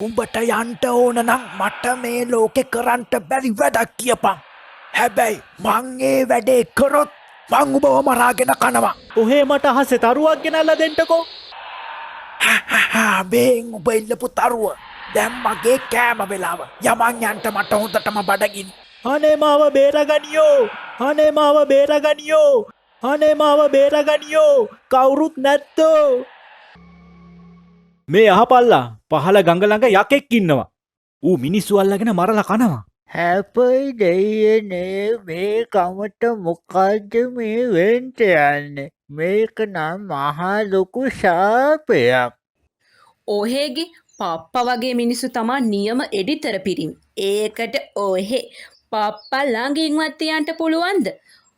උඹට යන්ට ඕන නම් මට මේ ලෝකෙ කරන්ට බැරි වැඩක් කියපන්. හැබැයි මං ඒ වැඩේ කරොත් මං උඹව මරාගෙන කනවා. ඔහේ මට අහසේ තරුවක් ගෙනල්ලා දෙන්නකෝ. බේන් උඹ ඉල්ලපු තරුව දැන් මගේ කෑම වෙලාව. යමන් යන්ට මට හොඳටම බඩගිනි. අනේ මාව බේරගනියෝ. අනේ මාව බේරගනියෝ. අනේ මාව බේරගනියෝ. කවුරුත් නැත්තෝ. මේ අහපල්ලා පහළ ගඟ ළඟ යකෙක් ඉන්නවා. ඌ මිනිස්සු අල්ලගෙන මරලා කනවා. හැපයි දෙයනේ මේ කමට මොකක්ද මේ වෙන්ට යන්නේ. මේක නම් මහා ලොකු ශාපයක්. ඔහේගේ පප්ප වගේ මිනිස්සු තමා නියම එඩිතර පිරිමි. ඒකට ඔහෙ පප්පා ළඟින්වත් තියන්ට පුළුවන්ද?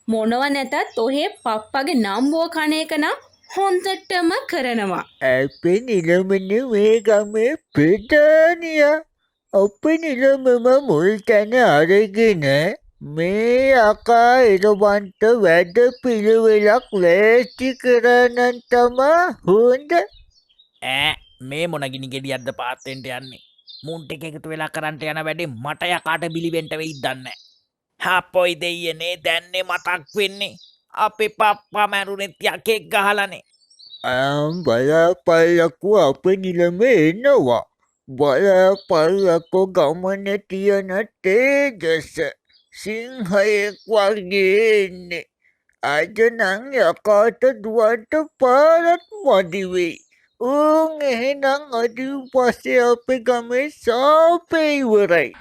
මොනව නැතත් ඔහේ පප්පගේ නම්බුව කන එක නම් හොන්දටම කරනවා. අපේ නිලමන මේ ගමේ ප්‍රධානිය. අපේ නිලමම මුල් තැන අරගෙන මේ අකා එළවන්ට වැඩ පිළිවෙලක් ලෑස්ති කරන්නන් තමා හොඳ. මේ මොනගිනි ගෙඩියක්ද පාත්තෙන්ට යන්නේ. මුන්ට එකතු වෙලා කරන්ට යන වැඩේ මට යකාට බිලිවෙන්ට වෙයි දන්න. හපොයි දෙයනේ දැන්නේ මතක් වෙන්නේ. අපි පප්පා මැරුණෙත් යකෙක් ගහලනේ. බලපල්ලකු අප නිලම එනවා. බලපල්ලකෝ ගමන තියන තේජස සිංහයෙක් වගේ එන්නේ. අද නං යකාට දුවන්ට පාරත් මදිවෙයි. එහෙනම් අඩිව් පස්සේ අපේ ගමේ සාපේ ඉවරයි.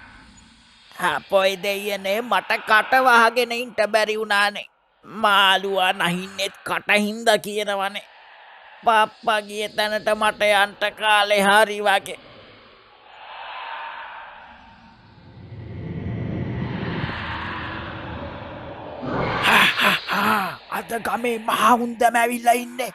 හපොයි දෙයනේ මට කට වහගෙන ඉන්ට බැරි වුණානේ. මාළුවා නහින්නෙත් කටහින්ද කියනවනේ. පප්පා ගිය තැනට මට යන්ට කාලේ හරි වගේ. අද ගමේ මහවුන්දම ඇවිල්ලා ඉන්නේ.